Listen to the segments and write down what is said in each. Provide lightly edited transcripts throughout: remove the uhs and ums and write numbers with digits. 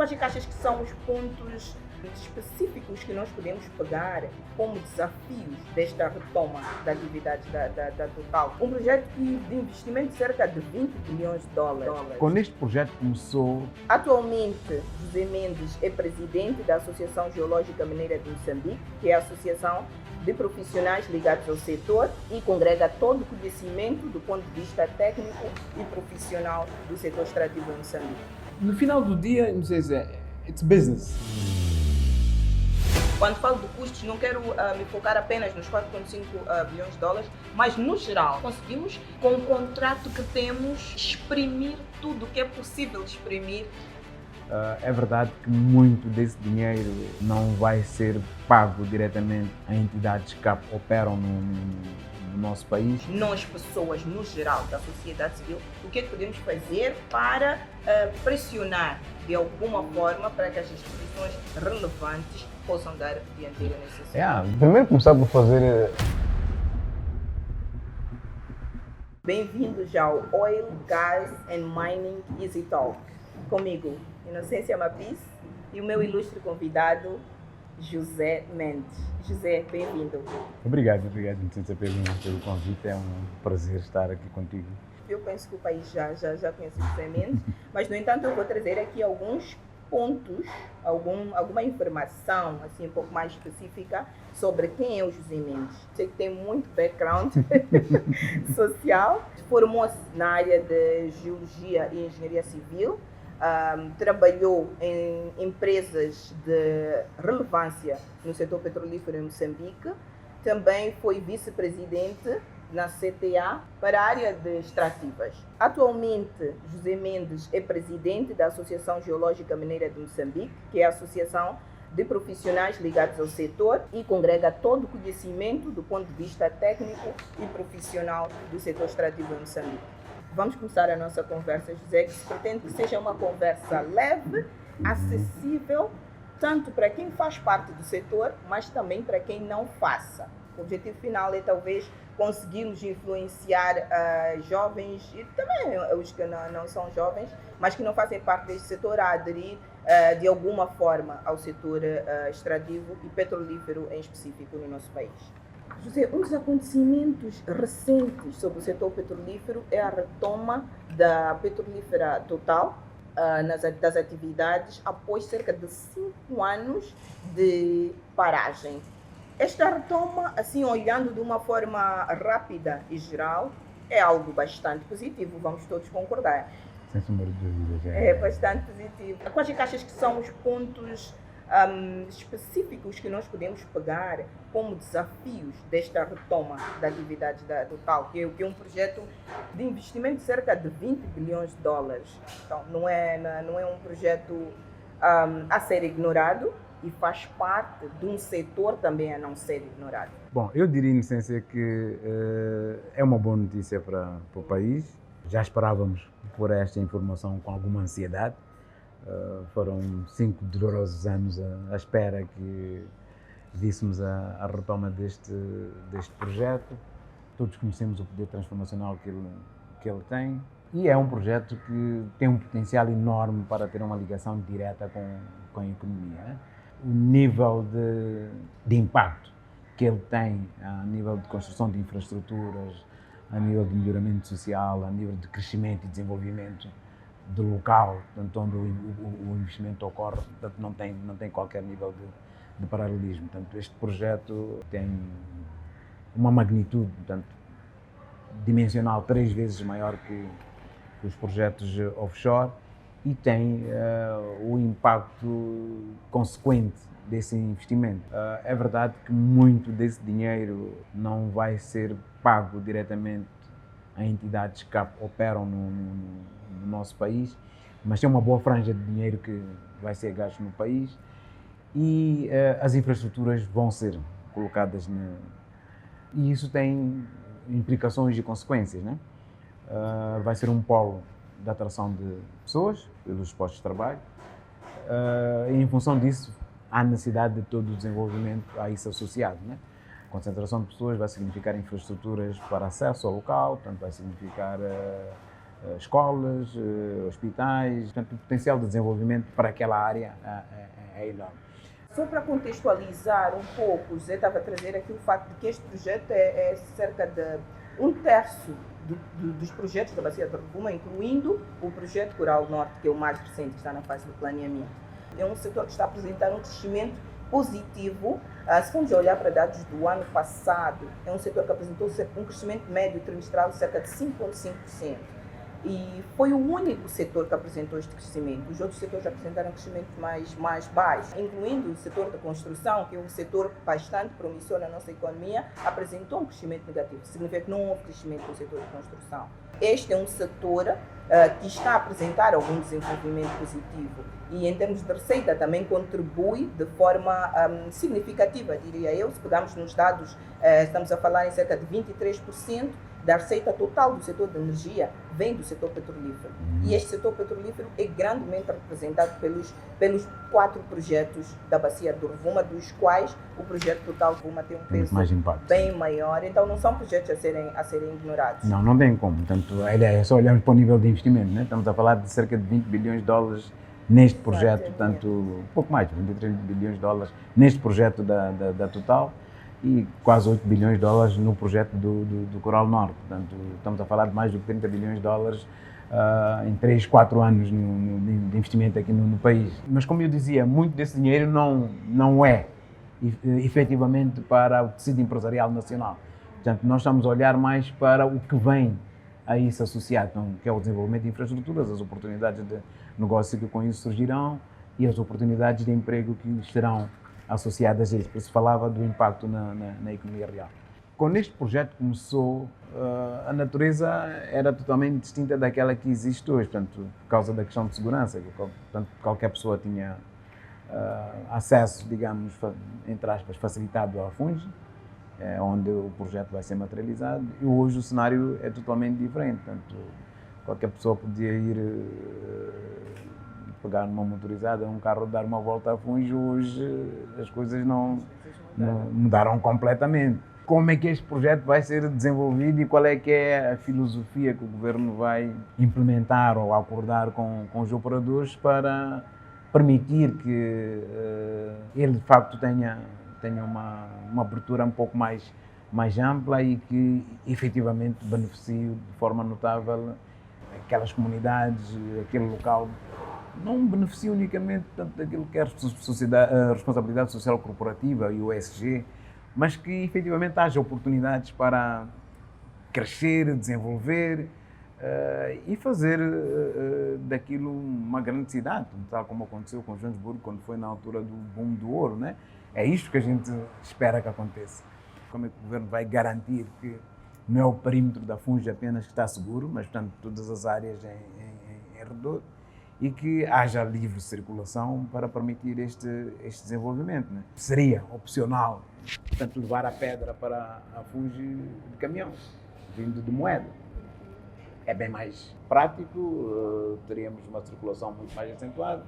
Quais é que achas que são os pontos específicos que nós podemos pegar como desafios desta retoma da atividade da Total? Um projeto de investimento de cerca de 20 bilhões de dólares. Quando este projeto começou... Atualmente, José Mendes é presidente da Associação Geológica Mineira de Moçambique, que é a associação de profissionais ligados ao setor e congrega todo o conhecimento do ponto de vista técnico e profissional do setor extrativo em Moçambique. No final do dia, não sei se it's business. Quando falo de custos, não quero me focar apenas nos 4,5 bilhões de dólares, mas no geral, conseguimos, com o contrato que temos, exprimir tudo o que é possível exprimir. É verdade que muito desse dinheiro não vai ser pago diretamente a entidades que operam no nosso país. Nós, pessoas no geral da sociedade civil, o que é que podemos fazer para pressionar de alguma forma para que as instituições relevantes possam dar dianteira nesse assunto? Primeiro começar por fazer... Bem-vindos ao Oil, Gas and Mining Easy Talk. Comigo, Inocência Mapis, e o meu ilustre convidado, José Mendes. José, bem-vindo. Obrigado, Inocência, pelo convite. É um prazer estar aqui contigo. Eu penso que o país já conhece o José Mendes, mas, no entanto, eu vou trazer aqui alguns pontos, alguma informação assim, um pouco mais específica sobre quem é o José Mendes. Sei que tem muito background social, formou-se na área de Geologia e Engenharia Civil, trabalhou em empresas de relevância no setor petrolífero em Moçambique, também foi vice-presidente na CTA para a área de extrativas. Atualmente, José Mendes é presidente da Associação Geológica Mineira de Moçambique, que é a associação de profissionais ligados ao setor e congrega todo o conhecimento do ponto de vista técnico e profissional do setor extrativo em Moçambique. Vamos começar a nossa conversa, José, que se pretende que seja uma conversa leve, acessível, tanto para quem faz parte do setor, mas também para quem não faça. O objetivo final é talvez conseguirmos influenciar jovens e também os que não são jovens, mas que não fazem parte deste setor, a aderir de alguma forma ao setor extrativo e petrolífero em específico no nosso país. José, um dos acontecimentos recentes sobre o setor petrolífero é a retoma da petrolífera Total das atividades após cerca de 5 anos de paragem. Esta retoma, assim, olhando de uma forma rápida e geral, é algo bastante positivo, vamos todos concordar. Sem sombra de dúvida. É bastante positivo. Quais é que achas que são os pontos específicos que nós podemos pegar como desafios desta retoma da atividade da Total, que é um projeto de investimento de cerca de 20 bilhões de dólares. Então, não é um projeto a ser ignorado, e faz parte de um setor também a não ser ignorado. Bom, eu diria, em essência, que é uma boa notícia para o país. Já esperávamos por esta informação com alguma ansiedade. Foram 5 dolorosos anos à espera que víssemos a retoma deste projeto. Todos conhecemos o poder transformacional que ele tem. E é um projeto que tem um potencial enorme para ter uma ligação direta com a economia, né? O nível de impacto que ele tem a nível de construção de infraestruturas, a nível de melhoramento social, a nível de crescimento e desenvolvimento do local, portanto, onde o investimento ocorre, portanto, não tem qualquer nível de paralelismo. Portanto, este projeto tem uma magnitude, portanto, dimensional 3 vezes maior que os projetos offshore, e tem o impacto consequente desse investimento. É verdade que muito desse dinheiro não vai ser pago diretamente a entidades que operam no nosso país, mas tem uma boa franja de dinheiro que vai ser gasto no país e as infraestruturas vão ser colocadas e isso tem implicações e consequências, né? Vai ser um polo de atração de pessoas pelos postos de trabalho e em função disso há necessidade de todo o desenvolvimento a isso associado, né? Concentração de pessoas vai significar infraestruturas para acesso ao local, portanto vai significar escolas, hospitais, portanto o potencial de desenvolvimento para aquela área é enorme. Só para contextualizar um pouco, o José estava a trazer aqui o facto de que este projeto é cerca de 1/3 dos projetos da Bacia de Rovuma, incluindo o projeto Coral Norte, que é o mais recente, que está na fase do planeamento. É um setor que está a apresentar um crescimento positivo. Se formos olhar para dados do ano passado, é um setor que apresentou um crescimento médio trimestral de cerca de 5,5%. E foi o único setor que apresentou este crescimento. Os outros setores apresentaram crescimento mais baixo, incluindo o setor da construção, que é um setor bastante promissor na nossa economia, apresentou um crescimento negativo. Significa que não houve crescimento no setor da construção. Este é um setor que está a apresentar algum desenvolvimento positivo e, em termos de receita, também contribui de forma significativa, diria eu. Se pegarmos nos dados, estamos a falar em cerca de 23% da receita total do setor de energia vem do setor petrolífero. E este setor petrolífero é grandemente representado pelos 4 projetos da Bacia do Rovuma, dos quais o projeto total Rovuma tem um peso bem maior. Então não são projetos a serem ignorados. Não tem como. Portanto, é só olharmos para o nível de investimento, né? Estamos a falar de cerca de 20 bilhões de dólares neste projeto, portanto, um pouco mais, 23 bilhões de dólares neste projeto da Total. E quase 8 bilhões de dólares no projeto do Coral Norte. Portanto, estamos a falar de mais do que 30 bilhões de dólares em 3, 4 anos de investimento aqui no país. Mas, como eu dizia, muito desse dinheiro não é efetivamente para o tecido empresarial nacional. Portanto, nós estamos a olhar mais para o que vem a isso associado, então, que é o desenvolvimento de infraestruturas, as oportunidades de negócio que com isso surgirão e as oportunidades de emprego que estarão associadas a isso, por isso falava do impacto na economia real. Quando este projeto começou, a natureza era totalmente distinta daquela que existe hoje, portanto, por causa da questão de segurança, portanto, qualquer pessoa tinha acesso, digamos, entre aspas, facilitado à FUNGI, onde o projeto vai ser materializado, e hoje o cenário é totalmente diferente, portanto, qualquer pessoa podia ir pegar numa motorizada, um carro, dar uma volta à FUNGI. Hoje as coisas não mudaram completamente. Como é que este projeto vai ser desenvolvido e qual é que é a filosofia que o governo vai implementar ou acordar com os operadores para permitir que ele de facto tenha uma abertura um pouco mais ampla e que efetivamente beneficie de forma notável aquelas comunidades, aquele local. Não beneficia unicamente tanto daquilo que é a responsabilidade social corporativa e o ESG, mas que efetivamente haja oportunidades para crescer, desenvolver e fazer daquilo uma grande cidade, tal como aconteceu com Joanesburgo quando foi na altura do boom do ouro, né? É isto que a gente espera que aconteça. Como é que o governo vai garantir que não é o perímetro da FUNGI apenas que está seguro, mas portanto todas as áreas em redor, e que haja livre circulação para permitir este desenvolvimento, né? Seria opcional, portanto, levar a pedra para a FUNGI de caminhão, vindo de Moeda. É bem mais prático, teríamos uma circulação muito mais acentuada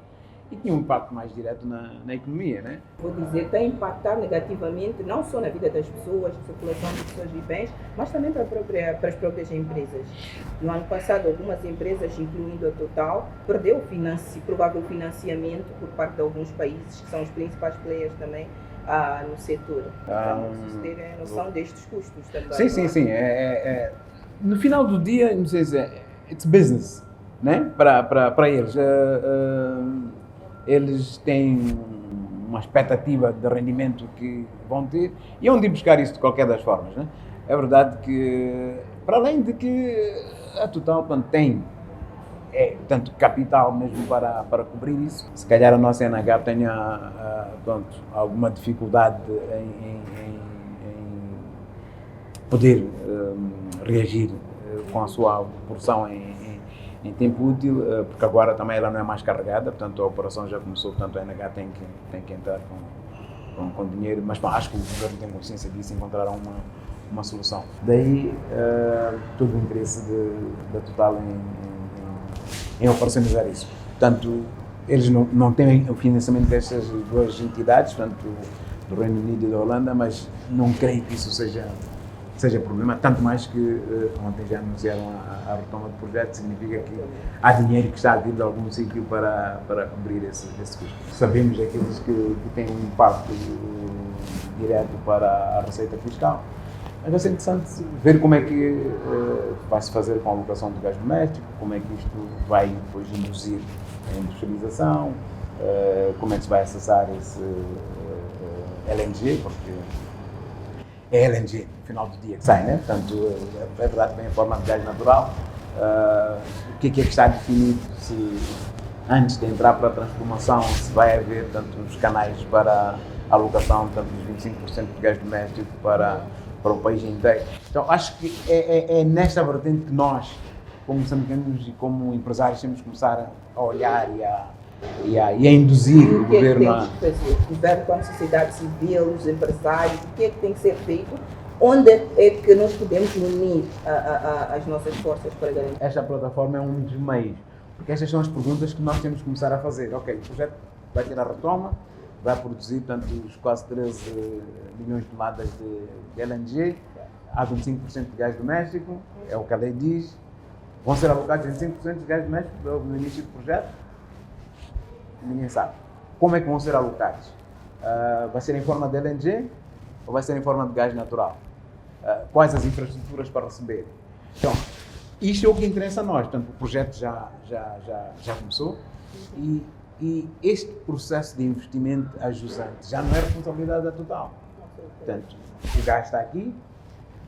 e tinha um impacto mais direto na economia, né? Vou dizer, tem impactado negativamente não só na vida das pessoas, na circulação de pessoas e bens, mas também para as próprias empresas. No ano passado, algumas empresas, incluindo a Total, perdeu provável financiamento por parte de alguns países, que são os principais players também no setor. Então, vocês terem noção destes custos também. Sim. No final do dia, não sei se it's business, né? Para eles. Eles têm uma expectativa de rendimento que vão ter e vão de buscar isso de qualquer das formas, né? É verdade que, para além de que a Total tem tanto capital mesmo para cobrir isso, se calhar a nossa NH tenha alguma dificuldade em poder reagir com a sua porção em tempo útil, porque agora também ela não é mais carregada, portanto a operação já começou, portanto a NH tem que entrar com dinheiro, mas acho que o governo tem consciência disso e encontrará uma solução. Daí todo o interesse da Total em operacionalizar isso. Portanto, eles não têm o financiamento destas duas entidades, portanto do Reino Unido e da Holanda, mas não creio que isso seja seja problema, tanto mais que ontem já anunciaram a retoma do projeto, significa que há dinheiro que está a vir de algum sítio para cobrir esse custo. Sabemos aqueles que têm um impacto direto para a receita fiscal. Mas vai ser interessante ver como é que vai-se fazer com a alocação do gás doméstico, como é que isto vai depois induzir a industrialização, como é que se vai acessar esse LNG, porque é LNG no final do dia que sai, né? Portanto, é verdade que vem em forma de gás natural. O que é que está definido se antes de entrar para a transformação, se vai haver tanto os canais para a alocação, tanto dos 25% de gás doméstico para o país inteiro. Então, acho que é nesta vertente que nós, como moçambicanos e como empresários, temos que começar a olhar e a induzir o governo a... O que é que temos que fazer? O governo com a sociedade civil, os empresários, o que é que tem que ser feito? Onde é que nós podemos unir as nossas forças para garantir? Esta plataforma é um dos meios, porque estas são as perguntas que nós temos que começar a fazer. Ok, o projeto vai ter a retoma, vai produzir, portanto, os quase 13 milhões de toneladas de LNG, há 25% de gás doméstico, é o que a lei diz. Vão ser alocados 25% de gás doméstico no início do projeto? Ninguém sabe. Como é que vão ser alocados? Vai ser em forma de LNG ou vai ser em forma de gás natural? Quais as infraestruturas para receber? Então, isto é o que interessa a nós. Portanto, o projeto já começou e este processo de investimento ajusante já não é responsabilidade da Total. Portanto, o gás está aqui,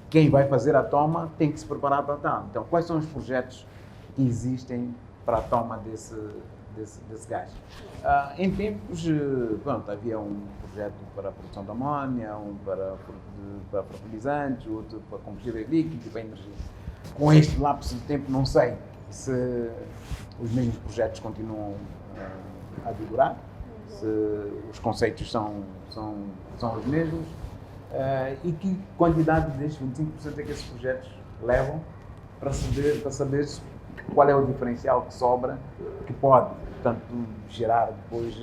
quem vai fazer a toma tem que se preparar para a toma. Então, quais são os projetos que existem para a toma desse gás? Em tempos, pronto, havia um projeto para a produção de amônia, um para fertilizantes, outro para combustíveis líquidos e para energia. Com este lapso de tempo, não sei se os mesmos projetos continuam a vigorar, se os conceitos são os mesmos e que quantidade destes 25% é que esses projetos levam para saber qual é o diferencial que sobra, que pode, portanto, gerar depois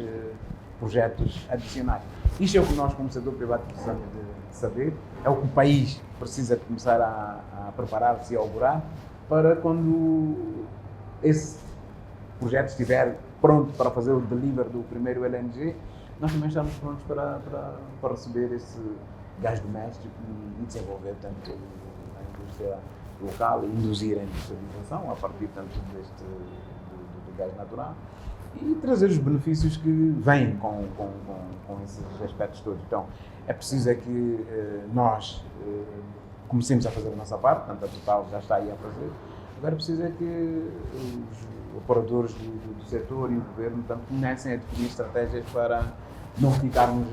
projetos adicionais. Isto é o que nós, como setor privado, precisamos de saber, é o que o país precisa de começar a preparar-se e a elaborar para quando esse projeto estiver pronto para fazer o delivery do primeiro LNG, nós também estamos prontos para receber esse gás doméstico e desenvolver tanto a indústria local e induzir a industrialização a partir tanto do gás natural e trazer os benefícios que vêm com esses aspectos todos. Então, é preciso que nós comecemos a fazer a nossa parte, portanto a Total já está aí a fazer, agora é preciso que os operadores do setor e o governo comecem a definir estratégias para não ficarmos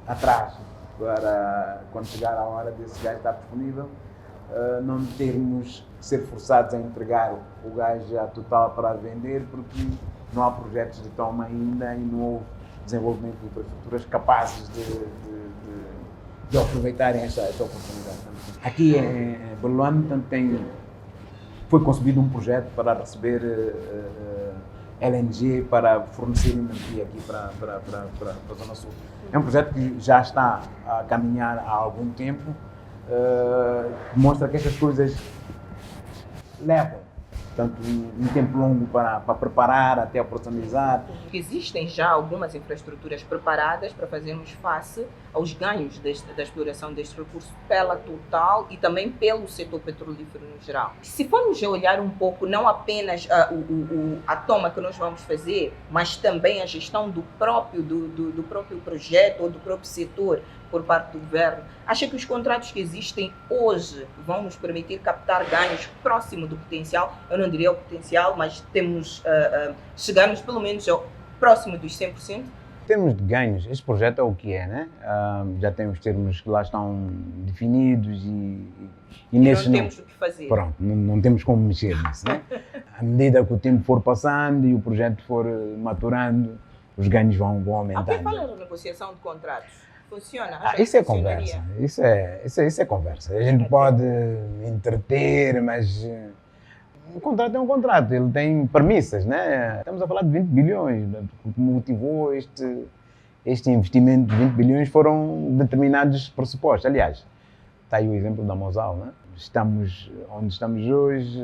atrás, para quando chegar a hora desse gás estar disponível, não termos que ser forçados a entregar o gás à Total para vender, porque não há projetos de toma ainda e não houve desenvolvimento de infraestruturas capazes de aproveitarem essa oportunidade. Aqui em Beluano foi concebido um projeto para receber LNG para fornecer energia aqui para a Zona Sul. É um projeto que já está a caminhar há algum tempo, demonstra que estas coisas levam um tempo longo para preparar, até operacionalizar. Existem já algumas infraestruturas preparadas para fazermos face aos ganhos da exploração deste recurso pela Total e também pelo setor petrolífero no geral. Se formos a olhar um pouco, não apenas a toma que nós vamos fazer, mas também a gestão do próprio projeto ou do próprio setor por parte do governo, acha que os contratos que existem hoje vão nos permitir captar ganhos próximo do potencial? Eu não diria o potencial, mas chegarmos pelo menos ao próximo dos 100%? Em termos de ganhos, este projeto é o que é, né? Já tem os termos que lá estão definidos e nesses não temos o que fazer. Pronto, não temos como mexer nisso, né? À medida que o tempo for passando e o projeto for maturando, os ganhos vão aumentando. Até para a negociação de contratos. Funciona? Isso é conversa. Isso é conversa. A gente pode entreter, mas um contrato é um contrato. Ele tem premissas, né? Estamos a falar de 20 bilhões. O que motivou este investimento de 20 bilhões foram determinados pressupostos. Aliás, Está aí o exemplo da Mosal, né? Estamos onde estamos hoje,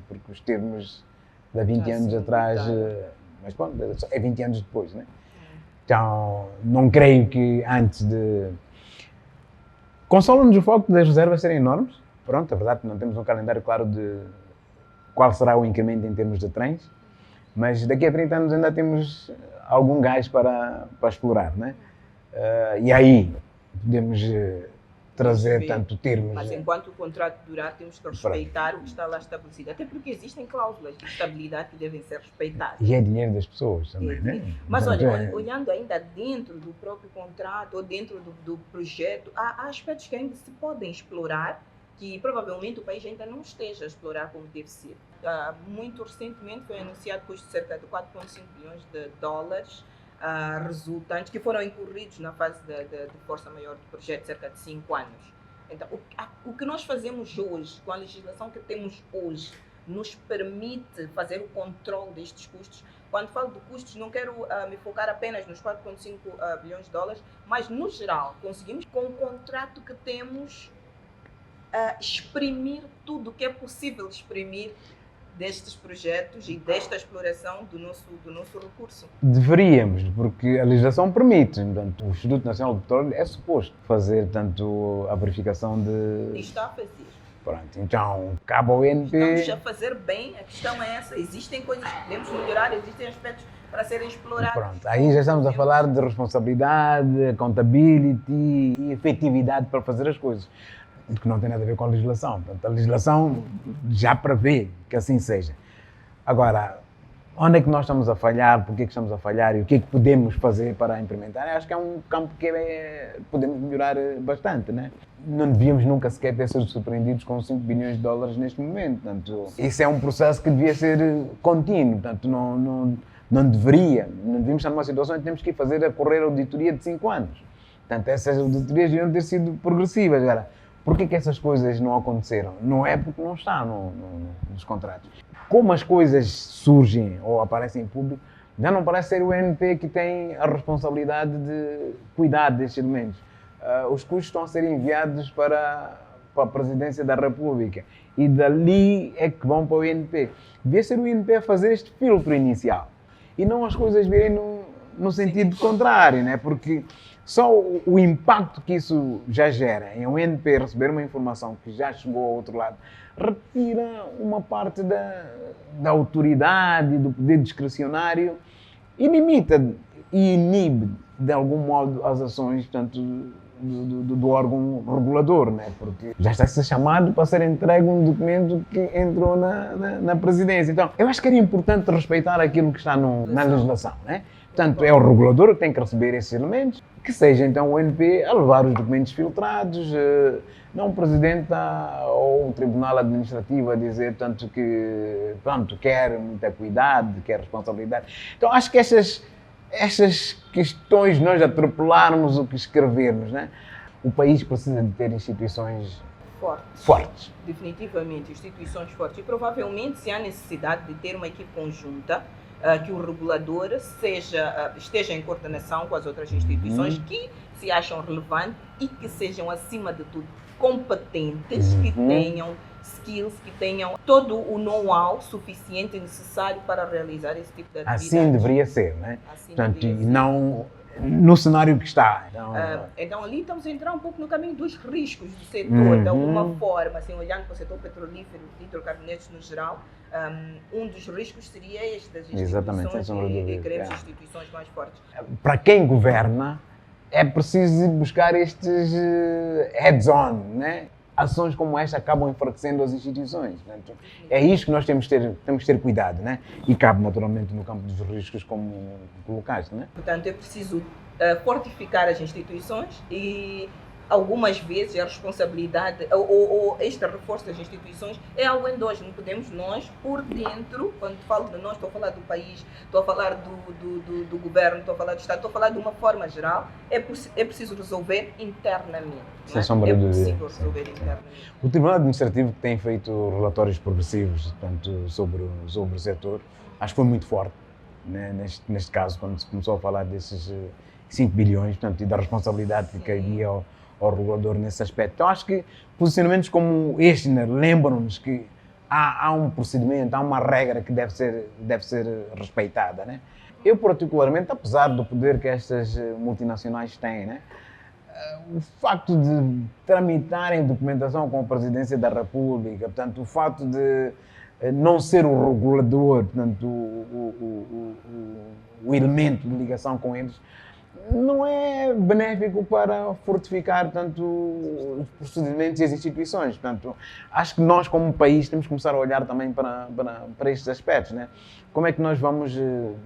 porque os termos de há 20 anos atrás, mas bom, é 20 anos depois, né? Então, não creio que antes de... Consola-nos o facto das reservas serem enormes. Pronto, é verdade que não temos um calendário claro de qual será o incremento em termos de trens, mas daqui a 30 anos ainda temos algum gás para explorar, né? E aí podemos trazer tanto termos... Mas enquanto o contrato durar, temos que respeitar o que está lá estabelecido. Até porque existem cláusulas de estabilidade que devem ser respeitadas. E é dinheiro das pessoas também, né? Mas olha, olhando ainda dentro do próprio contrato ou dentro do projeto, há aspectos que ainda se podem explorar, que provavelmente o país ainda não esteja a explorar como deve ser. Muito recentemente foi anunciado custo de cerca de 4,5 bilhões de dólares resultantes, que foram incorridos na fase de força maior do projeto, cerca de 5 anos. Então, o que nós fazemos hoje, com a legislação que temos hoje, nos permite fazer o controle destes custos. Quando falo de custos, não quero me focar apenas nos 4,5 bilhões de dólares, mas, no geral, conseguimos, com o contrato que temos, exprimir tudo o que é possível exprimir destes projetos e desta exploração do nosso recurso. Deveríamos, porque a legislação permite. Portanto, o Instituto Nacional do Petróleo é suposto fazer tanto a verificação de... E está a fazer. Pronto, então, cabe ao INP... Estamos a fazer bem, a questão é essa. Existem coisas que podemos melhorar, existem aspectos para serem explorados. Pronto, aí já estamos a falar de responsabilidade, accountability e efetividade para fazer as coisas, que não tem nada a ver com a legislação. Portanto, a legislação já prevê que assim seja. Agora, onde é que nós estamos a falhar, por que é que estamos a falhar e o que é que podemos fazer para implementar? Eu acho que é um campo que podemos melhorar bastante, né? Não devíamos nunca sequer ter sido surpreendidos com 5 bilhões de dólares neste momento. Portanto, isso é um processo que devia ser contínuo. Portanto, não devíamos estar numa situação em que temos que ir fazer a correr a auditoria de 5 anos. Portanto, essas auditorias deviam ter sido progressivas. Agora, por que essas coisas não aconteceram? Não é porque não está nos contratos. Como as coisas surgem ou aparecem em público, já não parece ser o INP que tem a responsabilidade de cuidar destes elementos. Os custos estão a ser enviados para a Presidência da República e dali é que vão para o INP. Devia ser o INP a fazer este filtro inicial e não as coisas virem no sentido contrário, né? Porque só o impacto que isso já gera em um INP receber uma informação que já chegou ao outro lado retira uma parte da autoridade, do poder discricionário e limita e inibe de algum modo as ações, portanto, do órgão regulador, né? Porque já está a ser chamado para ser entregue um documento que entrou na presidência. Então, eu acho que era importante respeitar aquilo que está na legislação, né? Portanto, é o regulador que tem que receber esses elementos, que seja então o INP a levar os documentos filtrados, não o Presidente ou o Tribunal Administrativo a dizer tanto que, pronto, quer muito cuidado, quer responsabilidade. Então, acho que estas questões nós atropelarmos o que escrevermos, né? O país precisa de ter instituições fortes. Definitivamente, instituições fortes. E provavelmente se há necessidade de ter uma equipe conjunta, que o regulador esteja em coordenação com as outras instituições que se acham relevantes e que sejam, acima de tudo, competentes, que tenham skills, que tenham todo o know-how suficiente e necessário para realizar esse tipo de atividade. Assim deveria ser, né? Portanto, e não no cenário que está. Então, ali estamos a entrar um pouco no caminho dos riscos do setor, de alguma forma, assim, olhando para o setor petrolífero e hidrocarbonetos no geral. Um dos riscos seria este, das instituições, e queremos instituições mais fortes. Para quem governa, é preciso buscar estes heads-on, né? Ações como esta acabam enfraquecendo as instituições. Portanto, é isso que nós temos que ter cuidado, né? E cabe naturalmente no campo dos riscos, como colocaste, né? Portanto, é preciso fortificar as instituições e algumas vezes a responsabilidade ou este reforço das instituições é algo endógeno. Não podemos nós, por dentro, quando falo de nós, estou a falar do país, estou a falar do governo, estou a falar do Estado, estou a falar de uma forma geral, é preciso resolver internamente. Sem sombra de dúvida. É possível resolver internamente. O Tribunal Administrativo que tem feito relatórios progressivos, portanto, sobre o setor, acho que foi muito forte, né? Neste caso, quando se começou a falar desses 5 bilhões, portanto, e da responsabilidade que cabia ao regulador nesse aspecto. Então acho que posicionamentos como este, né, lembram-nos que há um procedimento, há uma regra que deve ser respeitada, né? Eu particularmente, apesar do poder que estas multinacionais têm, né, o facto de tramitarem documentação com a Presidência da República, portanto, o facto de não ser o regulador, portanto, o elemento de ligação com eles, não é benéfico para fortificar tanto os procedimentos e as instituições. Portanto, acho que nós, como país, temos que começar a olhar também para estes aspectos, né? Como é que nós vamos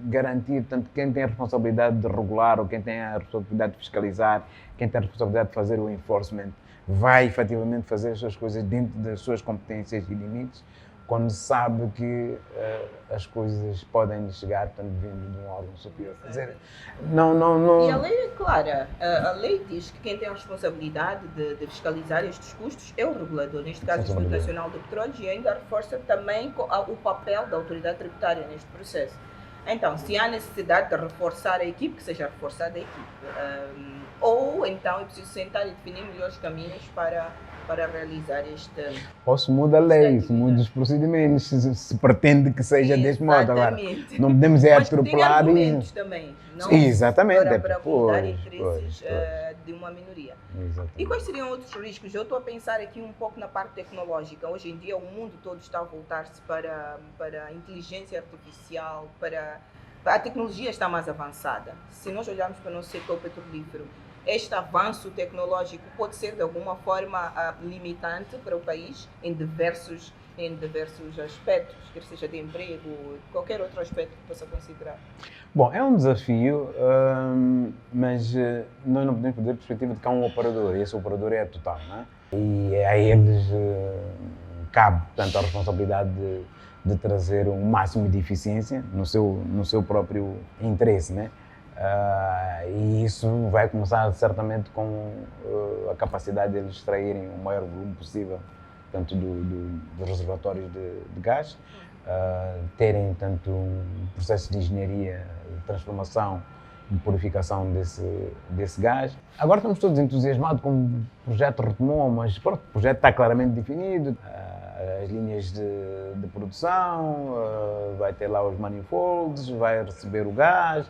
garantir, tanto quem tem a responsabilidade de regular ou quem tem a responsabilidade de fiscalizar, quem tem a responsabilidade de fazer o enforcement, vai efetivamente fazer as suas coisas dentro das suas competências e limites, quando sabe que as coisas podem chegar, tanto vindo de um órgão superior. Quer dizer, não. E a lei é clara. A lei diz que quem tem a responsabilidade de fiscalizar estes custos é o regulador, neste caso o Instituto Nacional do Petróleo, e ainda reforça também o papel da autoridade tributária neste processo. Então, se há necessidade de reforçar a equipe, que seja reforçada a equipe. Ou então é preciso sentar e definir melhores caminhos para realizar este... Ou se muda a lei, se muda os procedimentos, se pretende que seja desse modo. Agora, não podemos atropelar e... também, não exatamente, para blindar interesses de uma minoria. Exatamente. E quais seriam outros riscos? Eu estou a pensar aqui um pouco na parte tecnológica. Hoje em dia o mundo todo está a voltar-se para a inteligência artificial, a tecnologia está mais avançada. Se nós olharmos para o nosso setor petrolífero, este avanço tecnológico pode ser de alguma forma limitante para o país em diversos aspectos, quer seja de emprego, qualquer outro aspecto que possa considerar. Bom, é um desafio, mas nós não podemos perder a perspectiva de que há um operador, e esse operador é a Total, não é? E a eles cabe, portanto, a responsabilidade de trazer um máximo de eficiência no seu próprio interesse, né? E isso vai começar certamente com a capacidade de eles extraírem o maior volume possível, tanto dos reservatórios de gás, terem tanto um processo de engenharia, de transformação, de purificação desse gás. Agora estamos todos entusiasmados com o projeto retomou, mas pronto, o projeto está claramente definido, as linhas de produção, vai ter lá os manifolds, vai receber o gás,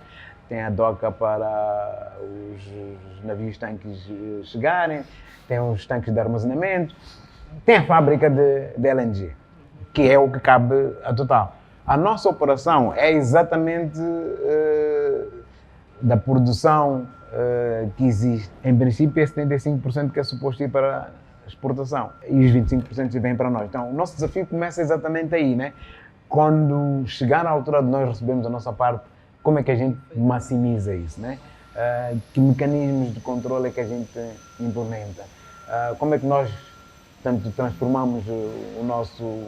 tem a doca para os navios-tanques chegarem, tem os tanques de armazenamento, tem a fábrica de LNG, que é o que cabe a Total. A nossa operação é exatamente da produção que existe. Em princípio, é 75% que é suposto ir para a exportação e os 25% vêm para nós. Então, o nosso desafio começa exatamente aí, né? Quando chegar à altura de nós recebermos a nossa parte, como é que a gente maximiza isso, né? Que mecanismos de controle é que a gente implementa? Como é que nós, tanto transformamos o nosso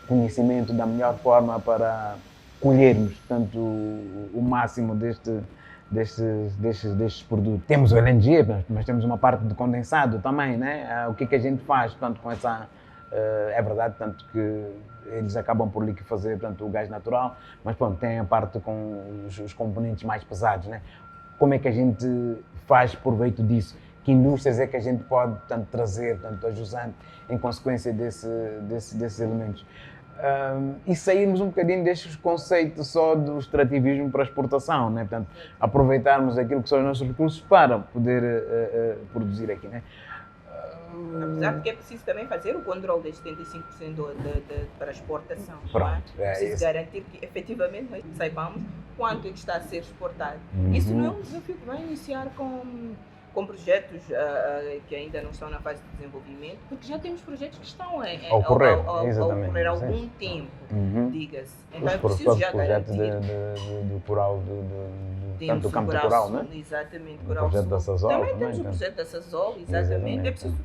conhecimento da melhor forma para colhermos, tanto o máximo destes produtos? Temos o LNG, mas temos uma parte de condensado também, né? O que é que a gente faz, portanto, com essa... É verdade, tanto que eles acabam por liquefazer, portanto, o gás natural, mas pronto, tem a parte com os componentes mais pesados, né? Como é que a gente faz proveito disso? Que indústrias é que a gente pode, portanto, trazer, portanto, a jusante em consequência desses elementos? E sairmos um bocadinho destes conceitos só do extrativismo para a exportação, né? Portanto, aproveitarmos aquilo que são os nossos recursos para poder produzir aqui, né? Apesar de que é preciso também fazer o controle de 75% para a exportação. Pronto, é preciso garantir que efetivamente nós saibamos quanto é que está a ser exportado. Isso não é um desafio que vai iniciar com projetos que ainda não estão na fase de desenvolvimento, porque já temos projetos que estão a ocorrer há algum tempo, diga-se. Então é preciso já garantir. Do coral, do campo de coral, né? Exatamente, o projeto da Sasol. Também temos o projeto da Sasol, exatamente. É preciso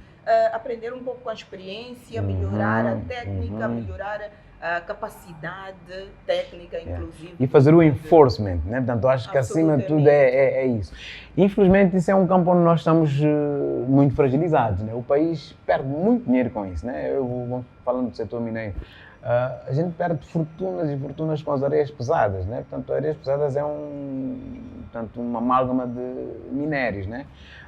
aprender um pouco com a experiência, melhorar a técnica, melhorar a capacidade técnica, inclusive. E fazer o enforcement, né? Portanto, acho que acima de tudo é isso. Infelizmente, isso é um campo onde nós estamos muito fragilizados, né? O país perde muito dinheiro com isso, né? Falando do setor mineiro, a gente perde fortunas e fortunas com as areias pesadas, né? Portanto, areias pesadas é uma amálgama de minérios, né?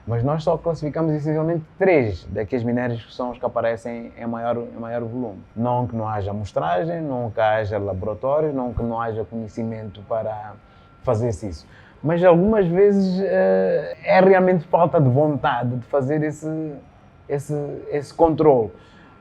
Mas nós só classificamos essencialmente 3 daqueles minérios que são os que aparecem em maior volume. Não que não haja amostragem, não que haja laboratórios, não que não haja conhecimento para fazer-se isso. Mas algumas vezes é realmente falta de vontade de fazer esse controle.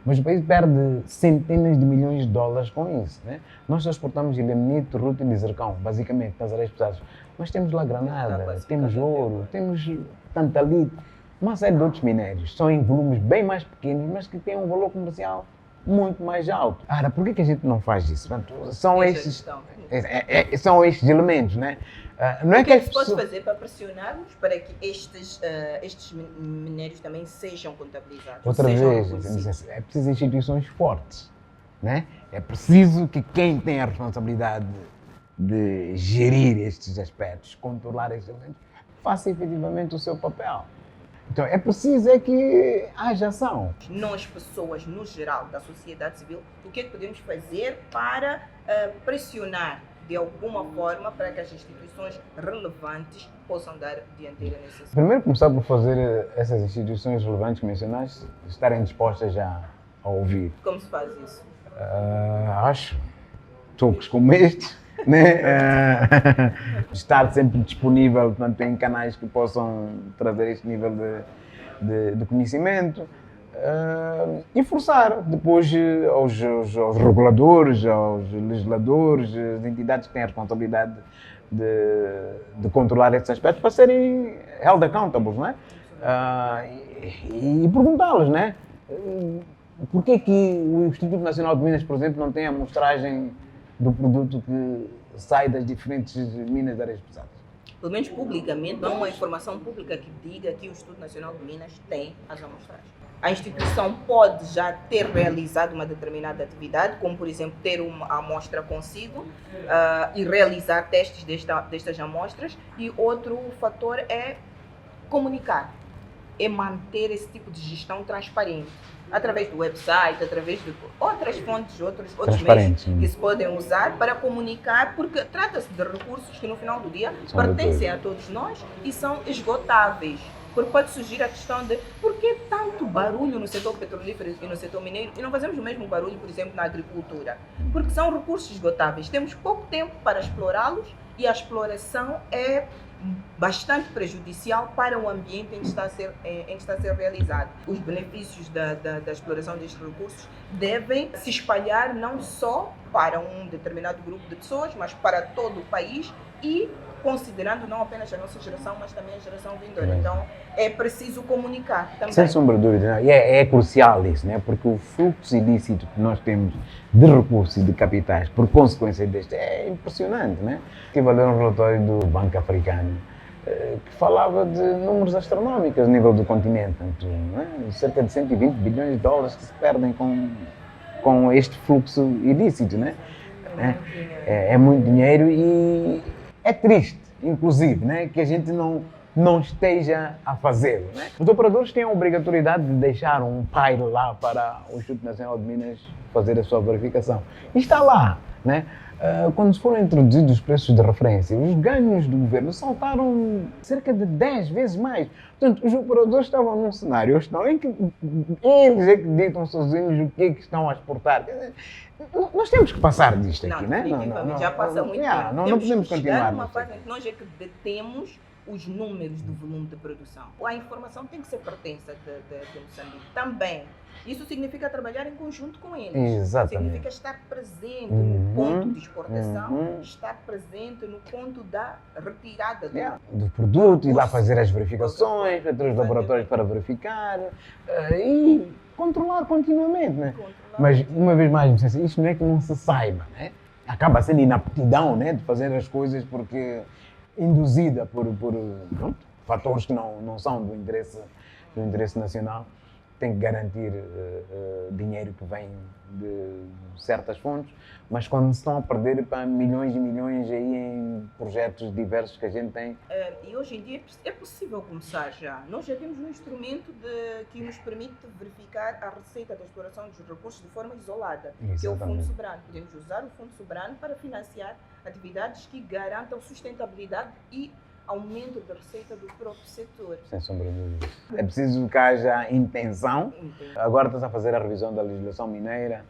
Mas o país perde centenas de milhões de dólares com isso, né? Nós só exportamos ilmenite, rútil e zircão, basicamente, nas areias pesadas. Mas temos lá granada, temos ouro, temos tantalite, uma série de outros minérios. São em volumes bem mais pequenos, mas que têm um valor comercial muito mais alto. Ora, por que a gente não faz isso? Portanto, são estes elementos, né? Não é o que é que se pode fazer para pressionarmos para que estes minérios também sejam contabilizados? Outra vez, é preciso instituições fortes, né? É preciso que quem tem a responsabilidade de gerir estes aspectos, controlar estes elementos, faça efetivamente o seu papel. Então é preciso que haja ação. Nós, pessoas no geral da sociedade civil, o que é que podemos fazer para pressionar de alguma forma para que as instituições relevantes possam dar dianteira nesse assunto? Primeiro começar por fazer essas instituições relevantes que mencionaste estarem dispostas a ouvir. Como se faz isso? Acho talks como este, né? Estar sempre disponível, portanto, em canais que possam trazer este nível de conhecimento. E forçar depois aos reguladores, aos legisladores, às entidades que têm a responsabilidade de controlar esses aspectos para serem held accountable, não é? E perguntá-los, né? Por que o Instituto Nacional de Minas, por exemplo, não tem a amostragem do produto que sai das diferentes minas de areias pesadas? Pelo menos publicamente, não uma informação pública que diga que o Instituto Nacional de Minas tem as amostragens. A instituição pode já ter realizado uma determinada atividade, como por exemplo ter uma amostra consigo e realizar testes destas amostras, e outro fator é comunicar, é manter esse tipo de gestão transparente, através do website, através de outras fontes, outros meios que se podem usar para comunicar, porque trata-se de recursos que no final do dia pertencem a todos nós e são esgotáveis. Porque pode surgir a questão de por que tanto barulho no setor petrolífero e no setor mineiro e não fazemos o mesmo barulho, por exemplo, na agricultura? Porque são recursos esgotáveis, temos pouco tempo para explorá-los e a exploração é bastante prejudicial para o ambiente em que está a ser realizado. Os benefícios da exploração destes recursos devem se espalhar não só para um determinado grupo de pessoas, mas para todo o país e considerando não apenas a nossa geração, mas também a geração vindoura. Então, é preciso comunicar também. Sem sombra de dúvida, e é crucial isso, né? Porque o fluxo ilícito que nós temos de recursos e de capitais por consequência deste é impressionante, né? Estive a ler um relatório do Banco Africano que falava de números astronómicos a nível do continente, portanto, né? Cerca de 120 bilhões de dólares que se perdem com este fluxo ilícito, né? É muito dinheiro e é triste, inclusive, né, que a gente não esteja a fazê-lo, né? Os operadores têm a obrigatoriedade de deixar um pile lá para o Instituto Nacional de Minas fazer a sua verificação. E está lá, né? Quando foram introduzidos os preços de referência, os ganhos do governo saltaram cerca de 10 vezes mais. Portanto, os operadores estavam num cenário em que eles é que ditam sozinhos o que é que estão a exportar. Nós temos que passar disto aqui, né? Já passa muito tempo. Não podemos continuar. Uma fase em que nós é que detemos os números do volume de produção. A informação tem que ser pertença de Moçambique também. Isso significa trabalhar em conjunto com eles. Exatamente. Significa estar presente no ponto de exportação, estar presente no ponto da retirada do produto, ir lá fazer as verificações, ter os laboratórios para verificar e controlar continuamente, né? Mas, uma vez mais, isto não é que não se saiba, né? Acaba sendo inaptidão, né, de fazer as coisas porque induzida por fatores que não são do interesse nacional. tem que garantir dinheiro que vem de certas fontes, mas quando se estão a perder para milhões e milhões aí em projetos diversos que a gente tem. E hoje em dia é possível começar já. Nós já temos um instrumento que nos permite verificar a receita da exploração dos recursos de forma isolada, que é o Fundo Soberano. Podemos usar o Fundo Soberano para financiar atividades que garantam sustentabilidade e aumento da receita do próprio setor. Sem sombra de dúvida. É preciso que haja intenção. Agora está-se a fazer a revisão da legislação mineira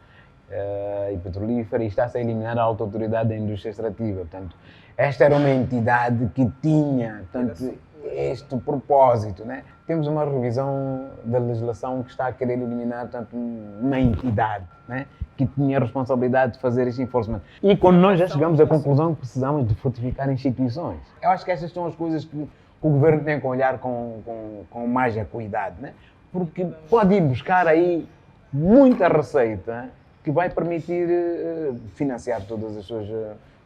e petrolífera e está-se a eliminar a autoridade da indústria extrativa. Portanto, esta era uma entidade que tinha este propósito, né? Temos uma revisão da legislação que está a querer eliminar uma entidade, né? Que tinha a responsabilidade de fazer este enforcement. E quando nós já chegamos à conclusão que precisamos de fortificar instituições. Eu acho que estas são as coisas que o governo tem que olhar com mais acuidade, né? Porque pode ir buscar aí muita receita que vai permitir financiar todas as suas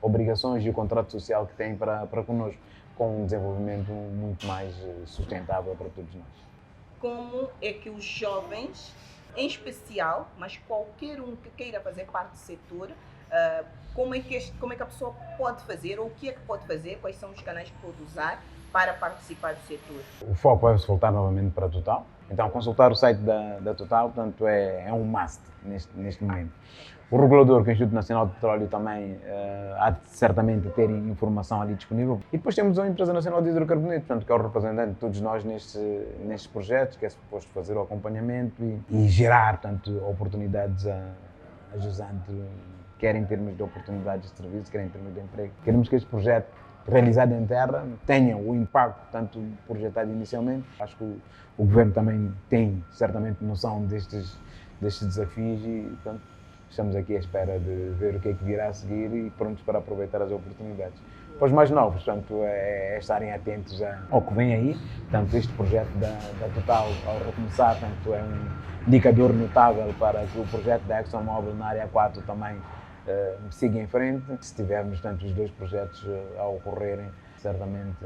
obrigações e o contrato social que tem para connosco, com um desenvolvimento muito mais sustentável para todos nós. Como é que os jovens, em especial, mas qualquer um que queira fazer parte do setor, como é que a pessoa pode fazer, ou o que é que pode fazer, quais são os canais que pode usar para participar do setor? O foco é voltar novamente para a Total. Então, consultar o site da Total, portanto, é um must neste momento. O regulador, que é o Instituto Nacional de Petróleo, também há de certamente ter informação ali disponível. E depois temos a Empresa Nacional de Hidrocarbonetos, portanto, que é o representante de todos nós nestes projetos, que é suposto fazer o acompanhamento e gerar, portanto, oportunidades a jusante, quer em termos de oportunidades de serviço, quer em termos de emprego. Queremos que este projeto, realizado em terra, tenha o impacto, tanto projetado inicialmente. Acho que o Governo também tem certamente noção destes desafios e, portanto, estamos aqui à espera de ver o que é que virá a seguir e prontos para aproveitar as oportunidades. Para os mais novos, portanto, é estarem atentos ao que vem aí. Portanto, este projeto da Total, ao recomeçar, portanto, é um indicador notável para que o projeto da ExxonMobil na área 4 também siga em frente. Se tivermos, portanto, os dois projetos a ocorrerem, certamente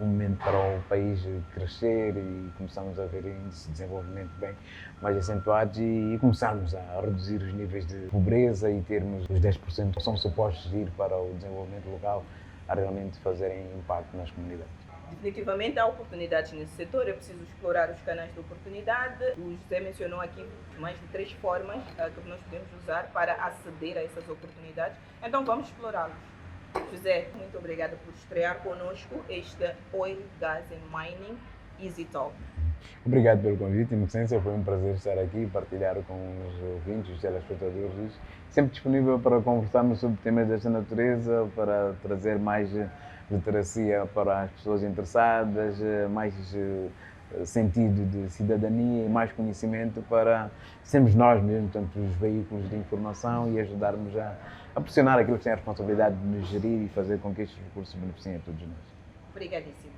um momento para o país crescer e começamos a ver índices de desenvolvimento bem mais acentuados e começarmos a reduzir os níveis de pobreza e termos os 10% que são supostos ir para o desenvolvimento local a realmente fazerem impacto nas comunidades. Definitivamente há oportunidades nesse setor, é preciso explorar os canais de oportunidade. O José mencionou aqui mais de 3 formas que nós podemos usar para aceder a essas oportunidades, então vamos explorá-los. José, muito obrigada por estrear conosco este Oil, Gas and Mining Easy Talk. Obrigado pelo convite, em essência foi um prazer estar aqui e partilhar com os ouvintes, os telespectadores, sempre disponível para conversarmos sobre temas desta natureza, para trazer mais literacia para as pessoas interessadas, mais sentido de cidadania e mais conhecimento para sermos nós mesmos, portanto, os veículos de informação e ajudarmos a pressionar aquilo que tem a responsabilidade de nos gerir e fazer com que estes recursos beneficiem a todos nós. Obrigadíssima.